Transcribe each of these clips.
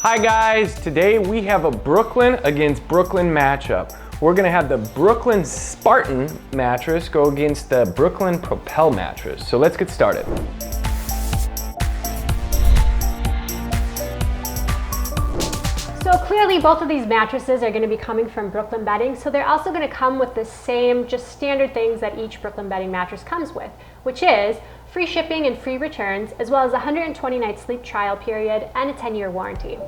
Hi guys, today we have a Brooklyn against Brooklyn matchup. We're gonna have the Brooklyn Spartan mattress go against the Brooklyn Propel mattress. So let's get started. So clearly both of these mattresses are going to be coming from Brooklyn Bedding, so they're also going to come with the same just standard things that each Brooklyn Bedding mattress comes with, which is free shipping and free returns, as well as a 120-night sleep trial period and a 10-year warranty.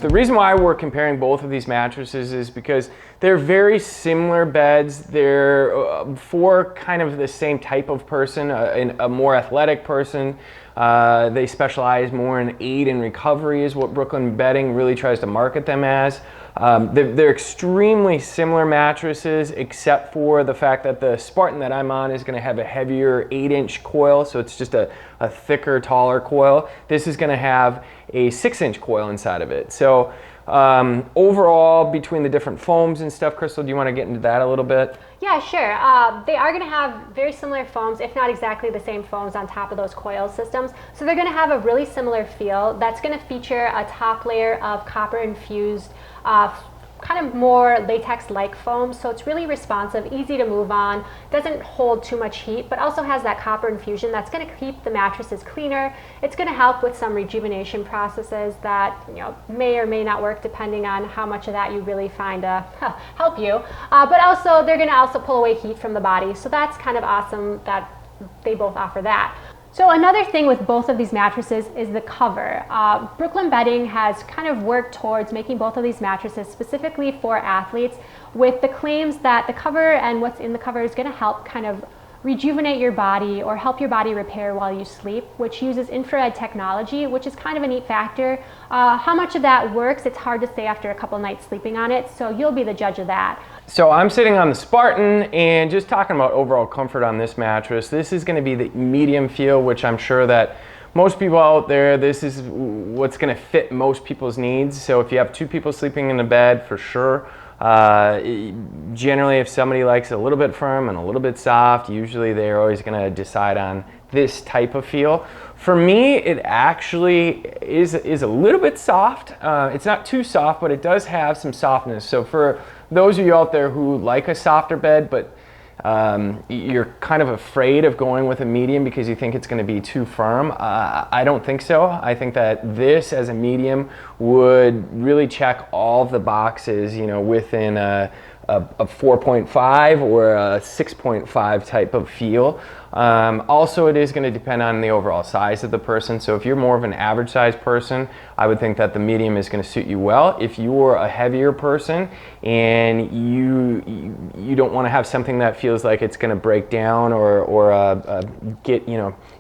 The reason why we're comparing both of these mattresses is because they're very similar beds. They're for kind of the same type of person, a more athletic person. They specialize more in aid and recovery is what Brooklyn Bedding really tries to market them as. They're extremely similar mattresses, except for the fact that the Spartan that I'm on is going to have a heavier 8-inch coil, so it's just a thicker, taller coil. This is going to have a 6-inch coil inside of it. So overall, between the different foams and stuff, Crystal, do you want to get into that a little bit? Yeah, sure. They are going to have very similar foams, if not exactly the same foams on top of those coil systems. So they're going to have a really similar feel. That's going to feature a top layer of copper infused kind of more latex-like foam, so it's really responsive, easy to move on, doesn't hold too much heat, but also has that copper infusion that's going to keep the mattresses cleaner. It's going to help with some rejuvenation processes that may or may not work depending on how much of that you really find help you. But also they're going to also pull away heat from the body, so that's kind of awesome that they both offer that. So another thing with both of these mattresses is the cover. Brooklyn Bedding has kind of worked towards making both of these mattresses specifically for athletes, with the claims that the cover and what's in the cover is going to help kind of rejuvenate your body or help your body repair while you sleep, which uses infrared technology, which is kind of a neat factor. How much of that works, it's hard to say after a couple nights sleeping on it, so you'll be the judge of that. So I'm sitting on the Spartan, and just talking about overall comfort on this mattress, this is going to be the medium feel, which I'm sure that most people out there, this is what's going to fit most people's needs. So if you have two people sleeping in a bed, for sure. Generally, if somebody likes it a little bit firm and a little bit soft, usually they're always going to decide on this type of feel. For me, it actually is a little bit soft. It's not too soft, but it does have some softness. So for those of you out there who like a softer bed, but you're kind of afraid of going with a medium because you think it's going to be too firm, I don't think so. I think that this as a medium would really check all of the boxes, within a 4.5 or a 6.5 type of feel. Also, it is going to depend on the overall size of the person. So if you're more of an average size person, I would think that the medium is going to suit you well. If you're a heavier person and you don't want to have something that feels like it's going to break down or get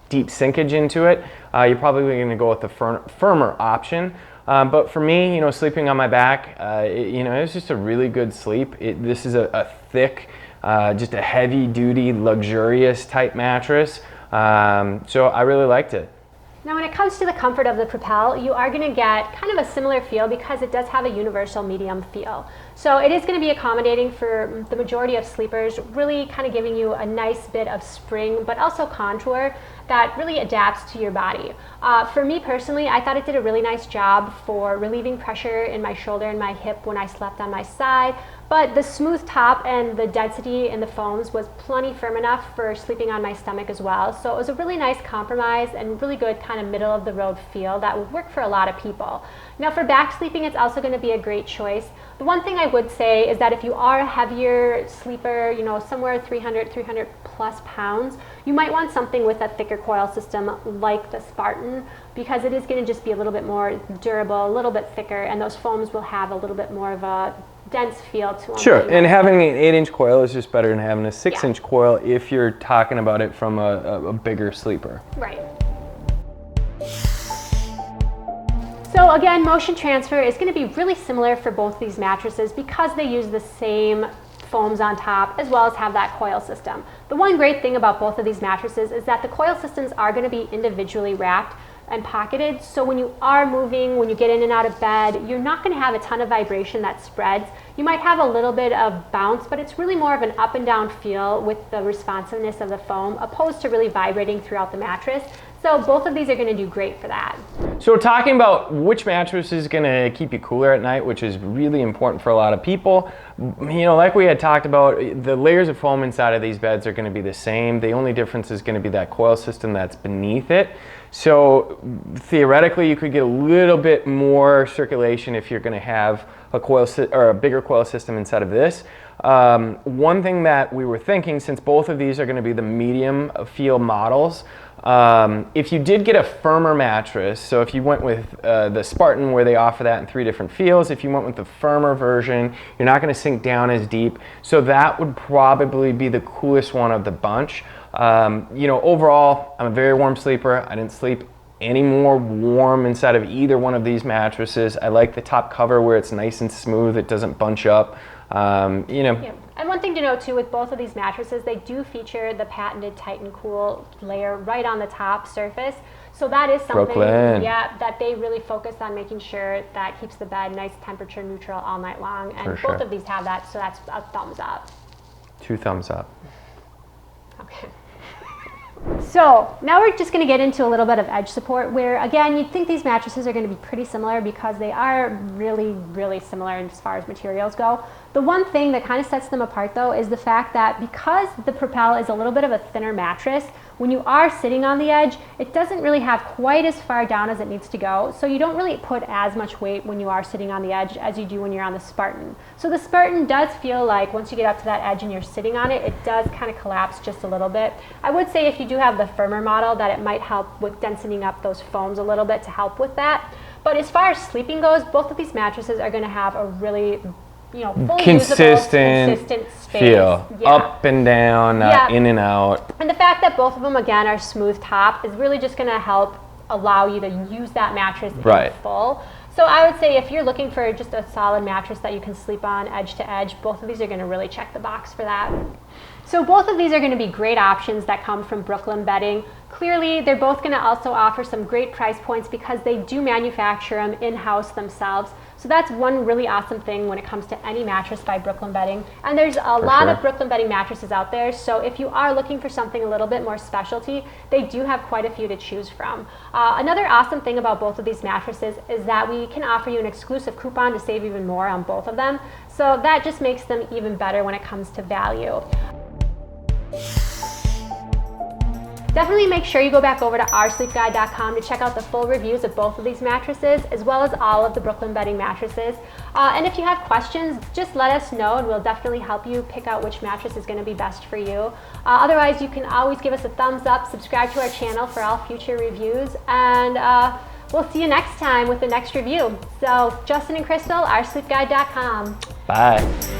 deep sinkage into it, you're probably going to go with the firmer option. But for me, sleeping on my back, it's just a really good sleep. This is a thick, just a heavy-duty, luxurious type mattress. So I really liked it. Now when it comes to the comfort of the Propel, you are going to get kind of a similar feel because it does have a universal medium feel. So it is going to be accommodating for the majority of sleepers, really kind of giving you a nice bit of spring, but also contour that really adapts to your body. For me personally, I thought it did a really nice job for relieving pressure in my shoulder and my hip when I slept on my side, but the smooth top and the density in the foams was plenty firm enough for sleeping on my stomach as well. So it was a really nice compromise and really good kind of middle of the road feel that would work for a lot of people. Now for back sleeping, it's also going to be a great choice. The one thing I would say is that if you are a heavier sleeper, somewhere 300 plus pounds, you might want something with a thicker coil system like the Spartan, because it is going to just be a little bit more durable, a little bit thicker, and those foams will have a little bit more of a dense feel to them. Sure, and having an 8-inch coil is just better than having a 6-inch coil if you're talking about it from a bigger sleeper. Right. So again, motion transfer is going to be really similar for both these mattresses because they use the same foams on top as well as have that coil system. The one great thing about both of these mattresses is that the coil systems are going to be individually wrapped and pocketed, so when you are moving, when you get in and out of bed, you're not going to have a ton of vibration that spreads. You might have a little bit of bounce, but it's really more of an up and down feel with the responsiveness of the foam, opposed to really vibrating throughout the mattress. So both of these are going to do great for that. So we're talking about which mattress is going to keep you cooler at night, which is really important for a lot of people. You know, like we had talked about, the layers of foam inside of these beds are going to be the same. The only difference is going to be that coil system that's beneath it. So theoretically, you could get a little bit more circulation if you're going to have a or a bigger coil system inside of this. One thing that we were thinking, since both of these are going to be the medium feel models, if you did get a firmer mattress, so if you went with the Spartan, where they offer that in 3 different feels, if you went with the firmer version, you're not going to sink down as deep. So that would probably be the coolest one of the bunch. You know, overall, I'm a very warm sleeper. I didn't sleep any more warm inside of either one of these mattresses. I like the top cover where it's nice and smooth. It doesn't bunch up. You know. Yeah. And one thing to note too, with both of these mattresses, they do feature the patented Titan Cool layer right on the top surface. So that is something, that they really focus on making sure that keeps the bed nice temperature neutral all night long. And both of these have that, so that's a thumbs up. 2 thumbs up. Okay. So now we're just going to get into a little bit of edge support, where again, you'd think these mattresses are going to be pretty similar because they are really, really similar as far as materials go. The one thing that kind of sets them apart though is the fact that because the Propel is a little bit of a thinner mattress, when you are sitting on the edge, it doesn't really have quite as far down as it needs to go. So you don't really put as much weight when you are sitting on the edge as you do when you're on the Spartan. So the Spartan does feel like once you get up to that edge and you're sitting on it, it does kind of collapse just a little bit. I would say if you do have the firmer model, that it might help with densening up those foams a little bit to help with that. But as far as sleeping goes, both of these mattresses are going to have a really, you know, fully consistent space. Feel. Up and down, in and out. And the fact that both of them again are smooth top is really just going to help allow you to use that mattress in full. So I would say if you're looking for just a solid mattress that you can sleep on edge to edge, both of these are going to really check the box for that. So both of these are going to be great options that come from Brooklyn Bedding. Clearly, they're both going to also offer some great price points because they do manufacture them in-house themselves. So that's one really awesome thing when it comes to any mattress by Brooklyn Bedding. And there's a lot of Brooklyn Bedding mattresses out there. So if you are looking for something a little bit more specialty, they do have quite a few to choose from. Another awesome thing about both of these mattresses is that we can offer you an exclusive coupon to save even more on both of them. So that just makes them even better when it comes to value. Definitely make sure you go back over to oursleepguide.com to check out the full reviews of both of these mattresses, as well as all of the Brooklyn Bedding mattresses. And if you have questions, just let us know and we'll definitely help you pick out which mattress is going to be best for you. Otherwise, you can always give us a thumbs up, subscribe to our channel for all future reviews, and we'll see you next time with the next review. So, Justin and Crystal, oursleepguide.com. Bye.